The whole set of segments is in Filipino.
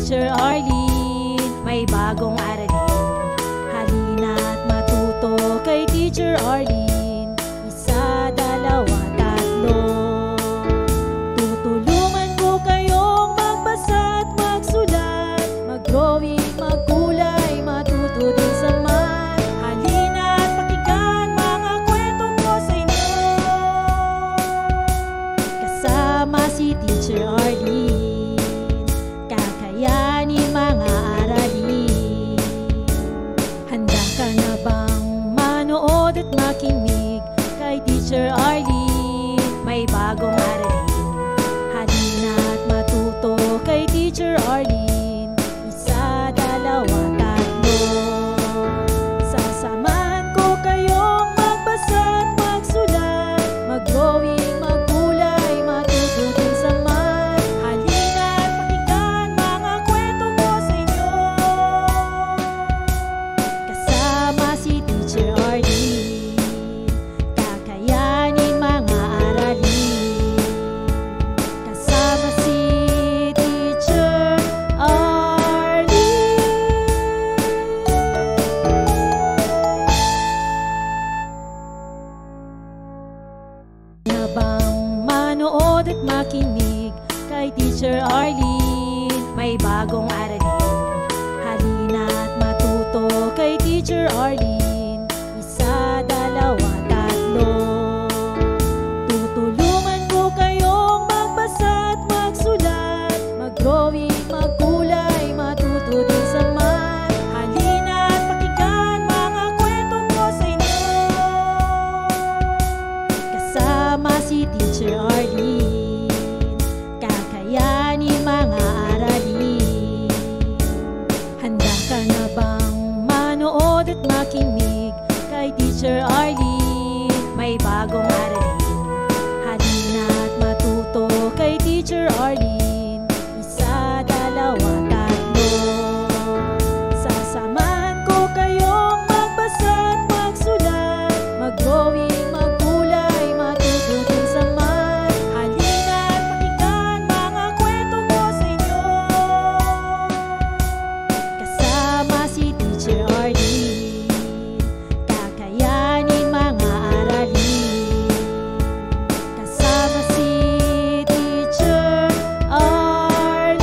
Teacher Arlene, may bagong aralin. Halina't matuto kay Teacher Arlene. Isa, dalawa, tatlo. Tutulungan ko kayong magbasa at magsulat, mag-drawing, magkulay, matuto din sa math. Halina't pakinggan mga kwento ko sa inyo. Kasama si Teacher Arlene, kakayanin mga aralin. Handa ka na bang manood at makinig kay Teacher Arlene? May bagong aralin. Halina't matuto kay Teacher Arlene. Isa, dalawa, tatlo. Sasamahan ko kayong magbasa at magsulat, mag-drawing, magkulay, matuto din sa math. Halina't pakinggan mga kwento ko sa inyo. Kasama si Teacher Arlene, kakayanin mga aralin. Kasama si Teacher Arlene. Na bang manood at makinig kay Teacher Arlene? May bagong aralin. Halina't matuto kay Teacher Arlene. Isa, dalawa, tatlo. Tutulungan ko kayong magbasa at magsulat, mag-drawing, magkulay, matuto din sa math. Halina't pakinggan mga kwento ko sa inyo. Kasama si Teacher Arlene, kakayanin mga aralin. Handa ka na bang manood at makinig kay Teacher Arlene? May bagong aralin. Halina't matuto kay Teacher Arlene. Isa, dalawa, tatlo. Sasamahan ko kayong magbasa at magsulat, mag-drawing, magkulay, matuto din sa math. Halina't pakinggan mga kwento ko sa inyo. Kasama si Teacher Arlene, kakayanin mga aralin. Kasama si Teacher Arlene.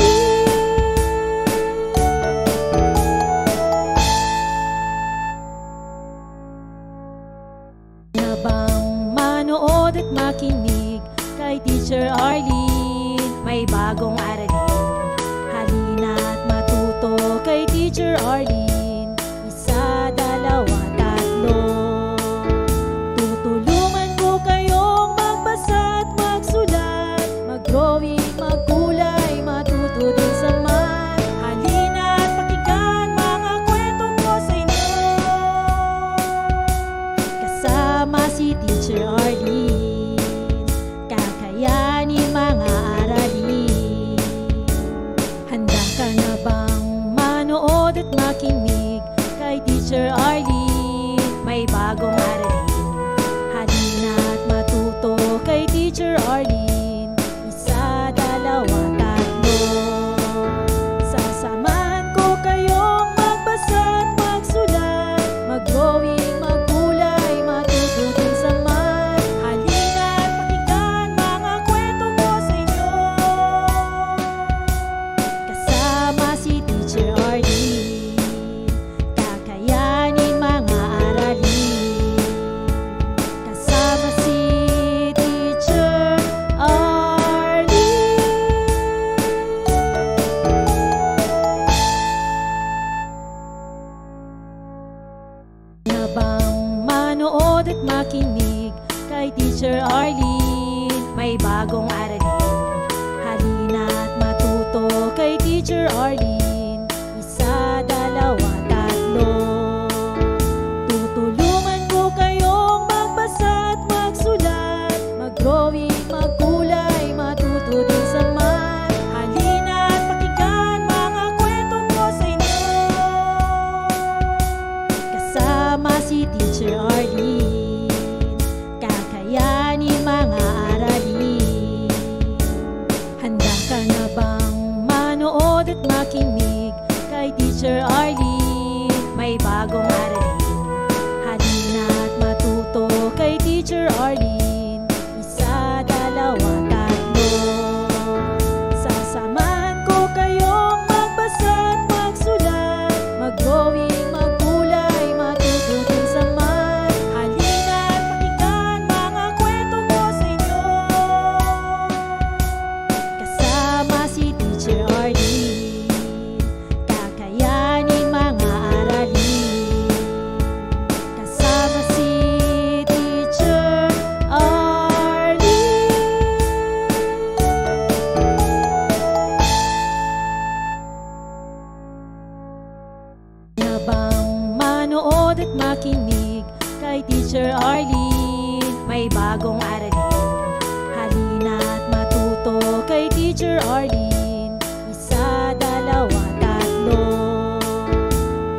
Na bang manood at makinig kay Teacher Arlene? May bagong aralin. Halina't matuto kay Teacher Arlene. Isa, dalawa, tatlo. Tutulungan ko kayong magbasa at magsulat, mag-drawing, magkulay, matuto din sa math. Halina't pakinggan mga kwento ko sa inyo. Kasama si Teacher Arlene, kakayanin mga aralin. manood at makinig kay Teacher Arlene. May bagong aralin, halina't matuto kay Teacher Arlene. Isa, dalawa, tatlo. Sasamahan ko kayong magbasa at magsulat, mag-drawing, magkulay, matutunan sa math. Halina't pakinggan mga kwento ko sa inyo, kasama si Teacher Arlene. Kakayanin mga aralin, kasama si Teacher Arlene. Habang manood at makinig kay Teacher Arlene, may bagong aralin, halina't matuto kay Teacher Arlene. Isa, dalawa, tatlo.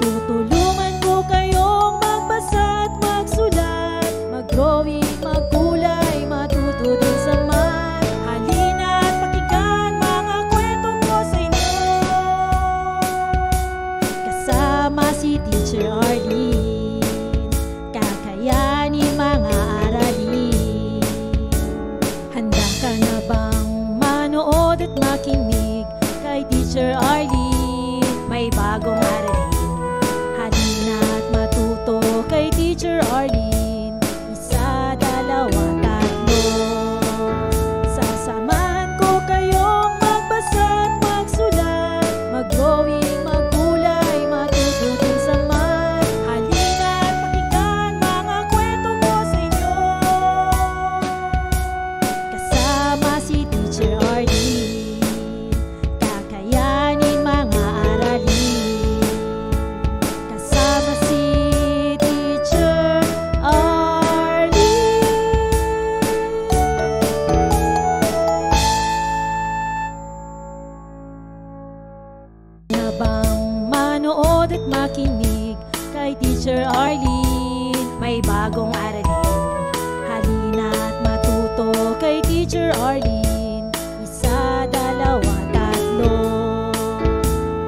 Tutulungan ko kayong magbasa at magsulat, mag-drawing, magkulay, matuto din sa math. Halina't pakinggan mga kwento ko sa inyo, kasama si Teacher Arlene. Kakayanin mga aralin. Handa ka na bang manood at makinig kay Teacher Arlene? May bagong aralin, halina't matuto kay Teacher Arlene. Isa, dalawa, tatlo. Sasamahan ko kayong magbasa at magsulat, mag-drawing, magkulay, matutunan sa math. Halina't pakinggan mga kwento ko sa inyo, kasama si Teacher Arlene. Kakayanin mga aralin, kasama si Teacher Arlene. Habang manood at makinig kay Teacher Arlene, may bagong aralin, halina't matuto kay Teacher Arlene. Isa, dalawa, tatlo.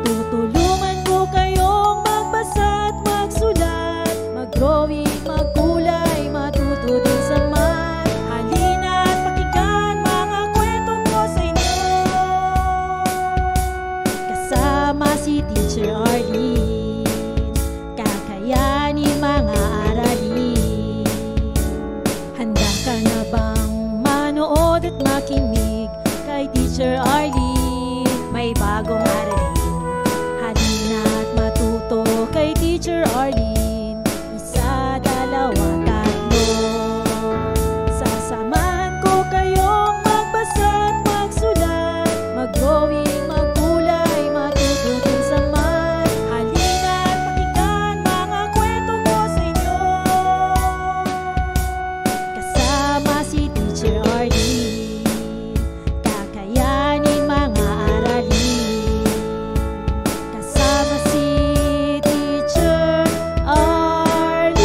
Tutulungan ko kayong magbasa at magsulat, mag-drawing, magkulay, matuto din sa math. Halina't pakinggan mga kwento ko sa inyo, kasama si Teacher Arlene. Kakayanin mga aralin. Handa ka na bang manood at makinig kay Teacher Arlene? May bagong aralin, halina't matuto kay Teacher Arlene. Isa, dalawa, tatlo. Sasamahan ko kayong magbasa at magsulat, mag-drawing, magkulay, matutunan sa math. Halina't pakinggan mga kwento ko sa inyo, kasama si Teacher Arlene. Kakayanin mga aralin, kasama si Teacher Arlene.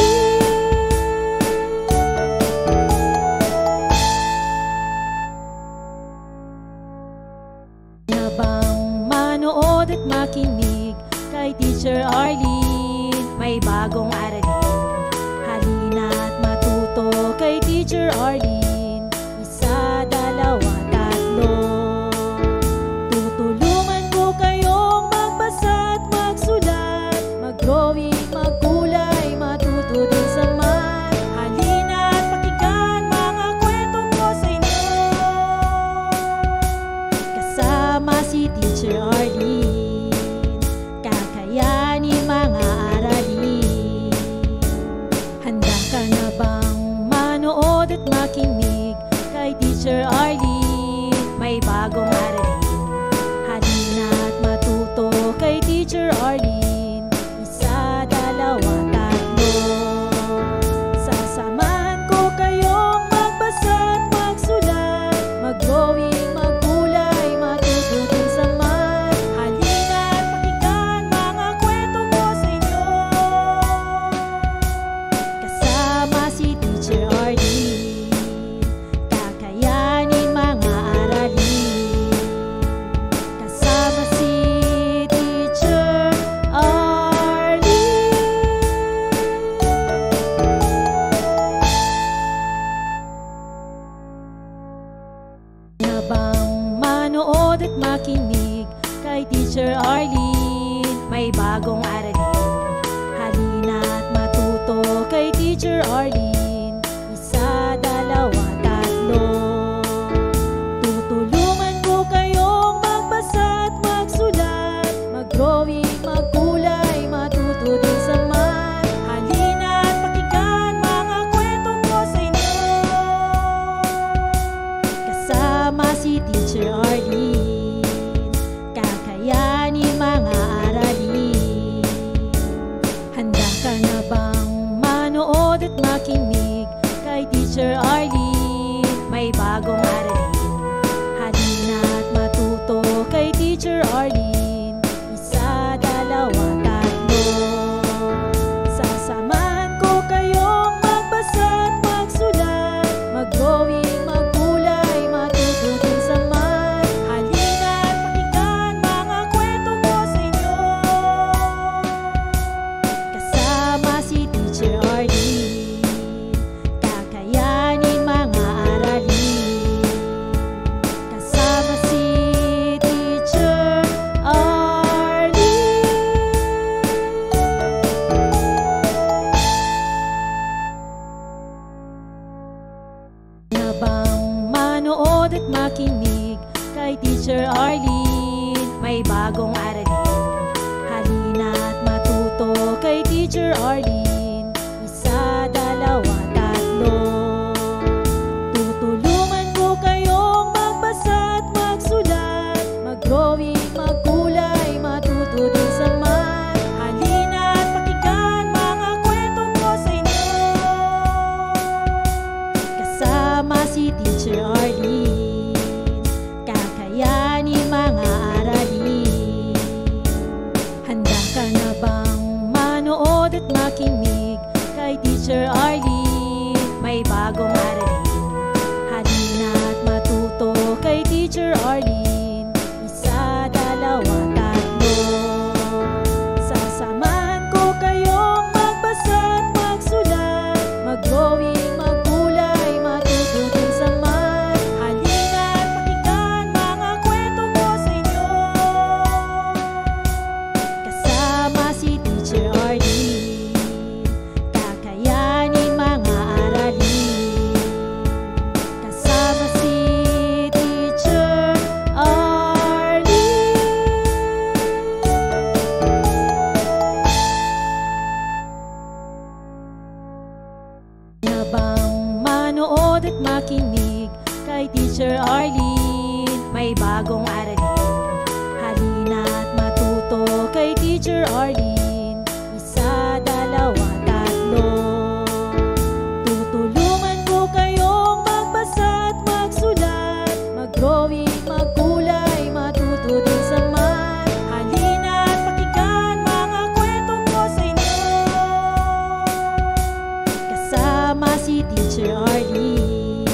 Habang manood at makinig kay Teacher Arlene, may bagong aralin, halina't matuto kay Teacher Arlene. Isa, dalawa, tatlo. Tutulungan ko kayong magbasa at magsulat, mag-drawing, magkulay, matuto din sa math. Halina't pakinggan mga kwento ko sa inyo, kasama si Teacher Arlene. Kakayanin mga aralin. Handa ka na bang manood at makinig kay Teacher Arlene? May bagong aralin, halina't matuto kay Teacher Arlene. Isa, dalawa, tatlo. Sasamahan ko kayong magbasa at magsulat, mag-drawing, magkulay, matutunan sa math. Halina't pakinggan mga kwento ko sa inyo, kasama si Teacher Arlene. Kakayanin mga aralin. na bang manood at makinig kay Teacher Arlene? May bagong aralin. Halina at matuto kay Teacher Arlene. Isa, dalawa, tatlo. Tutulungan ko kayong magbasa at magsulat, mag-drawing, magkulay, matuto din sa math. Halina at pakinggan mga kwento ko sa inyo. Kasama si Teacher Arlene, kakayanin mga aralin. Handa ka na bang manood at makinig kay Teacher Arlene? May bagong aralin. Halina at matuto kay Teacher Arlene. Isa, dalawa, tatlo. Sasamahan ko kayong magbasa at magsulat, mag-drawing, magkulay, matuto din sa math. Halina at pakinggan mga kwento ko sa inyo. Kasama si Teacher Arlene, kakayanin mga aralin. Kasama si Teacher Arlene. Na bang manood at makinig kay Teacher Arlene? May bagong aralin. Halina at matuto kay Teacher Arlene. Isa, dalawa, tatlo. Tutulungan ko kayong magbasa at magsulat, mag-drawing, magkulay, matuto din sa math. Halina at pakinggan mga kwento ko sa inyo. Kasama si Teacher Arlene, kakayanin mga aralin. Handa ka na bang manood at makinig kay Teacher Arlene? May bagong aralin. Halina at matuto kay Teacher Arlene. Isa, dalawa, tatlo. Sasamahan ko kayong magbasa at magsulat, mag-drawing, magkulay, matuto din sa math. Halina at pakinggan mga kwento ko sa inyo. Kasama si Teacher Arlene, kakayanin mga aralin. Kasama si Teacher Arlene. Na bang manood at makinig kay Teacher Arlene? May bagong aralin. Halina at matuto kay Teacher Arlene. Isa, dalawa, tatlo. Tutulungan ko kayong magbasa at magsulat, mag-drawing, magkulay, matuto din sa math. Halina at pakinggan mga kwento ko sa inyo. Kasama si Teacher Arlene,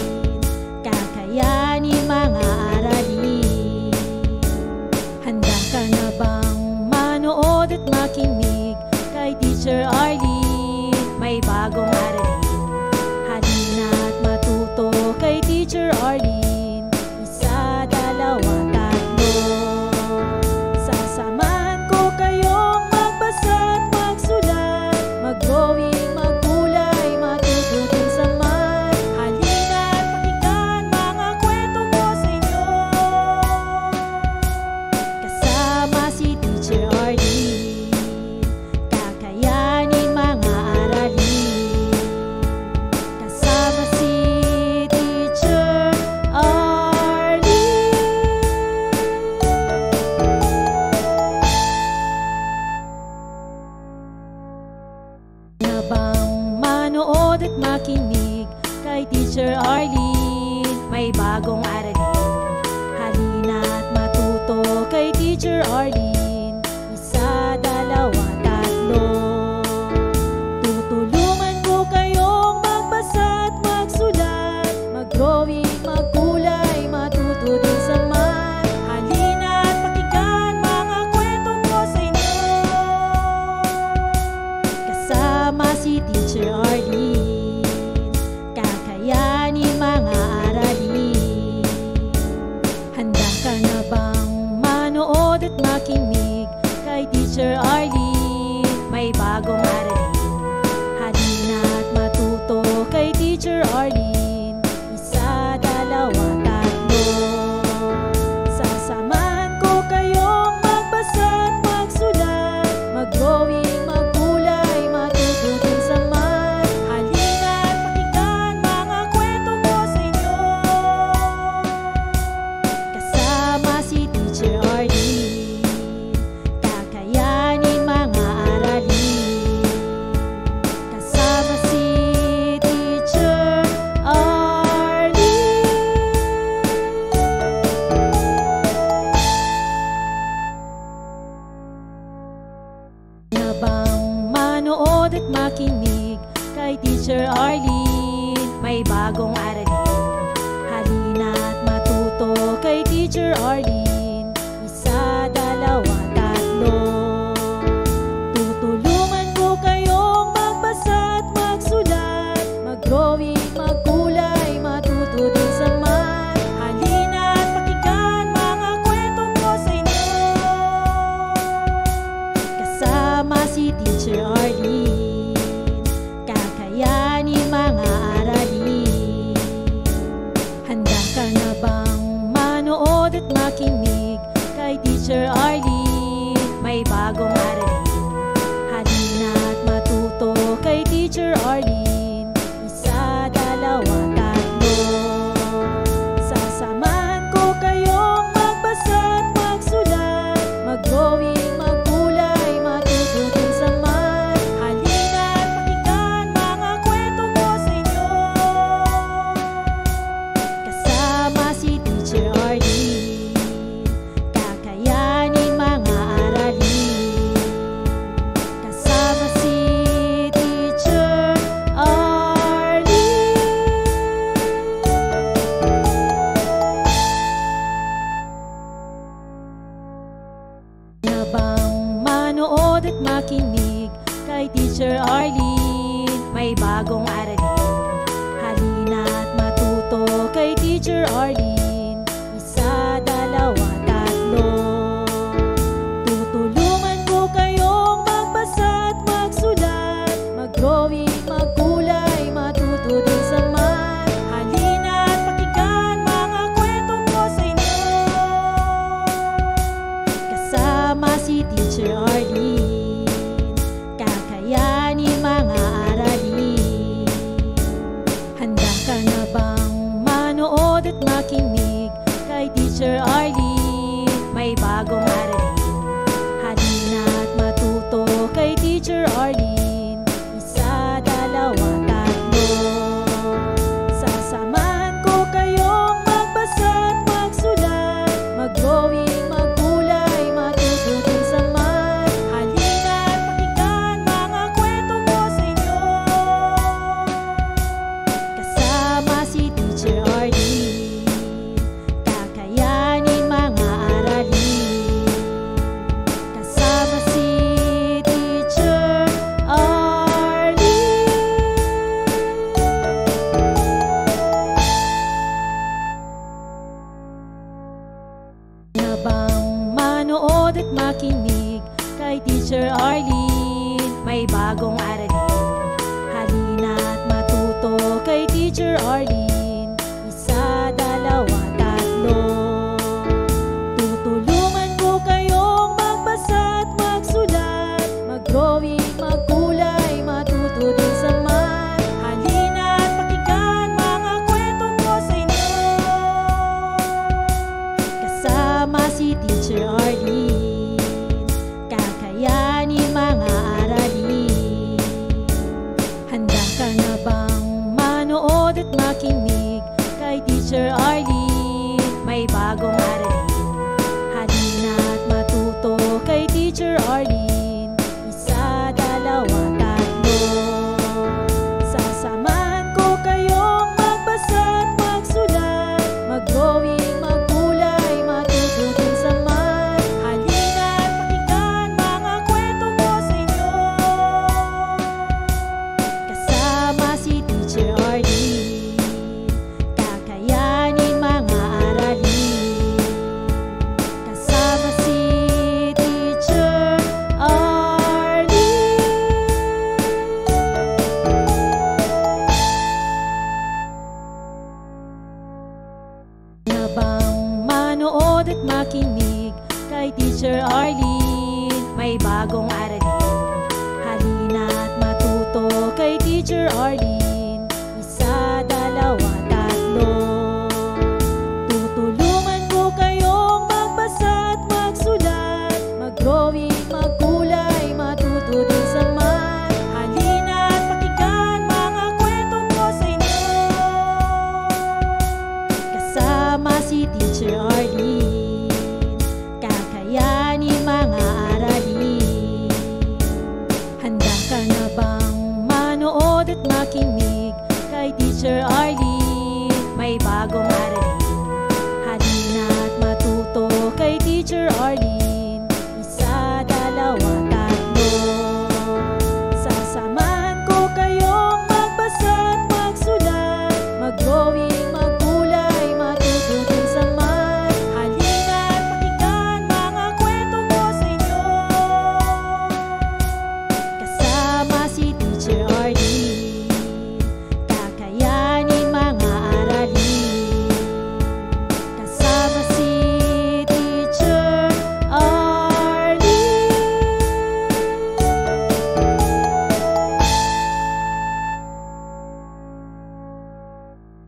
kakayanin mga aralin. Handa ka na bang manood at makinig kay Teacher Arlene? May bagong aralin. Halina at matuto kay Teacher Arlene. Isa, dalawa, tatlo. Sasamahan ko kayong magbasa at magsulat, mag-drawing, magkulay, matuto din sa math. Halina at pakinggan mga kwento ko sa inyo. Kasama si Teacher Arlene, kakayanin mga aralin. Kasama si Teacher Arlene. Na bang manood at makinig kay Teacher Arlene? May bagong aralin. Halina at matuto kay Teacher Arlene. Isa, dalawa, tatlo. Tutulungan ko kayong magbasa at magsulat, mag-drawing, magkulay, matuto din sa math. Halina at pakinggan mga kwento ko sa inyo. Kasama si Teacher Arlene, kakayanin mga aralin. Handa ka na bang manood at makinig kay Teacher Arlene? May bagong aralin. Halina at matuto kay Teacher Arlene. Isa, dalawa, tatlo. Sasamahan ko kayong magbasa at magsulat, mag-drawing, magkulay, matututin sa math. Halina at pakinggan mga kwento ko sa inyo. Kasama si Teacher Arlene, kakayanin mga aralin. Kasama si Teacher Arlene. Na bang manood at makinig kay Teacher Arlene? May bagong aralin. Halina at matuto kay Teacher Arlene. Isa, dalawa, tatlo. Tutulungan ko kayong magbasa at magsulat, mag-drawing, magkulay, matuto din sa math. Halina at pakinggan mga kwento ko sa inyo. Kasama si Teacher Arlene, kakayanin mga aralin. Handa ka na bang manood at makinig kay Teacher Arlene? May bagong aralin. Halina at matuto kay Teacher Arlene. Isa, dalawa, tatlo. Sasamahan ko kayong magbasa at magsulat, mag-drawing, magkulay, matututin sa math. Halina at pakinggan mga kwento ko sa inyo. Kasama si Teacher Arlene, kakayanin mga aralin. Kasama si Teacher Arlene. Na bang manood at makinig kay Teacher Arlene? May bagong aralin. Halina at matuto kay Teacher Arlene. Isa, dalawa, tatlo. Tutulungan ko kayong magbasa at magsulat, mag-drawing, magkulay, matuto din sa math. Halina at pakinggan mga kwento ko sa inyo. Kasama si Teacher Arlene, kakayanin mga aralin. Handa ka na bang manood at makinig kay Teacher Arlene? May bagong aralin. Halina at matuto kay Teacher Arlene. Isa, dalawa, tatlo. Sasamahan ko kayong magbasa at magsulat, mag-drawing, magkulay, matututin sa math. Halina at pakinggan mga kwento ko sa inyo. Kasama si Teacher Arlene, kakayanin mga aralin. Handa ka na bang manood at makinig kay Teacher Arlene? May bagong aralin. Halina at matuto kay Teacher Arlene. Isa, dalawa, tatlo. Sasamahan ko kayong magbasa at magsulat, mag-drawing, magkulay, matututin sa math. Halina at pakinggan mga kwento ko sa inyo. Mga aralin. Kasama si Teacher Arlene. Na bang manood at makinig kay Teacher Arlene? May bagong aralin. Halina at matuto kay Teacher Arlene. Isa, dalawa, tatlo. Tutulungan ko kayong magbasa at magsulat, mag-drawing, magkulay, matuto din sa math. Halina at pakinggan mga kwento ko sa inyo. Kasama si Teacher Arlene, kakayanin mga aralin. Handa ka na bang manood at makinig kay Teacher Arlene? May bagong aralin. Halina at matuto kay Teacher Arlene. Isa, dalawa, tatlo. Sasamahan ko kayong magbasa at magsulat, mag-drawing, magkulay, matututin sa math. Halina at pakinggan mga kwento ko sa inyo. Kasama si Teacher Arlene, kakayanin manood at makinig kay Teacher Arlene. May bagong aralin, halina at matuto kay Teacher Arlene. Isa, dalawa, tatlo. Tutulungan ko kayong magbasa at magsulat, mag-drawing, magkulay, matuto din sa math. Halina at pakinggan mga kwento ko sa inyo. Kasama si Teacher Arlene, kakayanin mga aralin. Handa ka na bang manood at makinig kay Teacher Arlene? May bagong aralin, halina at matuto kay Teacher Arlene. Isa, dalawa, tatlo. Sasamahan ko kayong magbasa at magsulat, mag-drawing, magkulay, matuto din sa math. Halina at pakinggan mga kwento ko sa inyo. Kasama si Teacher Arlene, kakayanin mga aralin. Kasama si Teacher Arlene.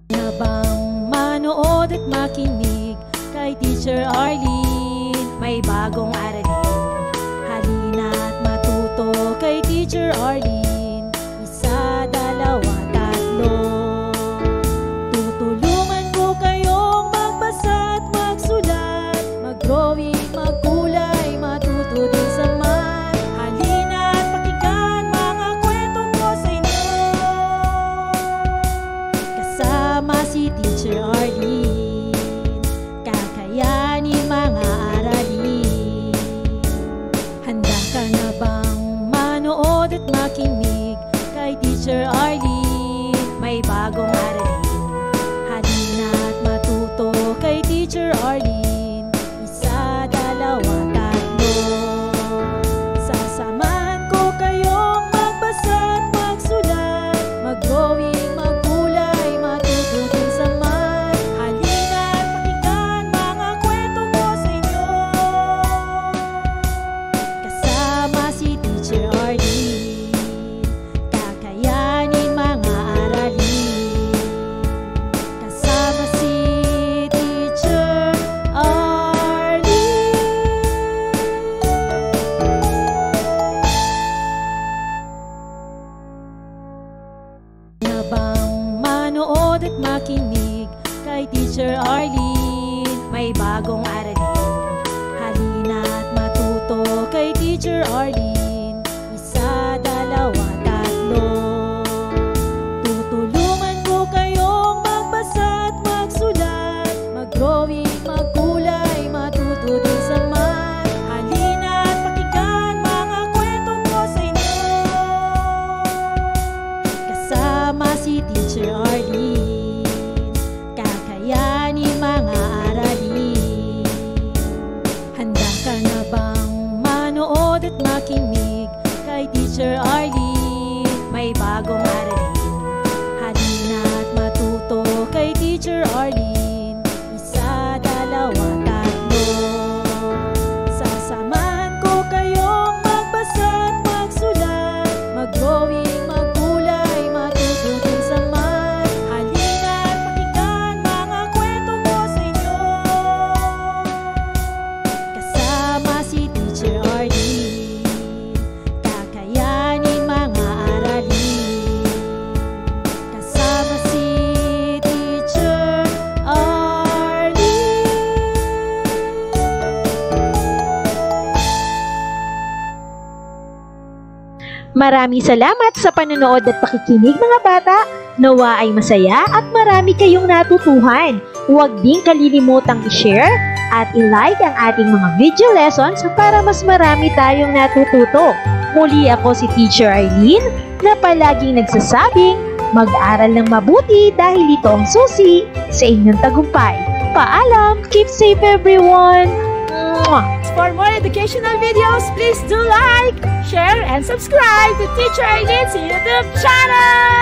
Na bang manood at makinig kay Teacher Arlene? May bagong aralin, halina at matuto kay Teacher Arlene. Isa, dalawa, tatlo. Tutulungan ko kayong magbasa at magsulat, mag-drawing, magkulay, matuto din sa math. Halina at pakinggan mga kwento ko sa inyo. Kasama si Teacher Arlene, kakayanin mga aralin. Handa ka na bang manood at makinig kay Teacher Arlene? May bagong aralin, halina at matuto kay Teacher Arlene. Isa, dalawa, tatlo. Sasamahan ko kayong magbasa at magsulat, mag-drawing, magkulay, matuto din sa math. Halina at pakinggan mga kwento ko sa inyo. Kasama si Teacher Arlene, kakayanin mga aralin. Kasama si Teacher Arlene. Na bang manood at makinig kay Teacher Arlene? May bagong aralin, halina at matuto kay Teacher Arlene. Isa, dalawa, tatlo. Tutulungan ko kayong magbasa at magsulat, mag-drawing, magkulay, matuto din sa math. Halina at pakinggan mga kwento ko sa inyo. Kasama si Teacher Arlene, kakayanin mga aralin. Handa ka na bang manood at makinig kay Teacher Arlene? May bagong aralin, halina at matuto kay Teacher Arlene. Isa, dalawa, tatlo. Sasamahan ko kayong magbasa at magsulat, mag-drawing, magkulay, matuto din sa math. Halina at pakinggan mga kwento ko sa inyo. Kasama si Teacher Arlene, kakayanin mga aralin. Kasama si Teacher Arlene. Maraming salamat sa panonood at pakikinig mga bata. Nawa ay masaya at marami kayong natutuhan. Huwag din kalilimutang i-share at i-like ang ating mga video lessons para mas marami tayong natututo. Muli ako si Teacher Arlene na palaging nagsasabing mag-aral ng mabuti dahil ito ang susi sa inyong tagumpay. Paalam! Keep safe everyone! Mwah! For more educational videos, please do like, share, and subscribe to Teacher Arlene's YouTube channel!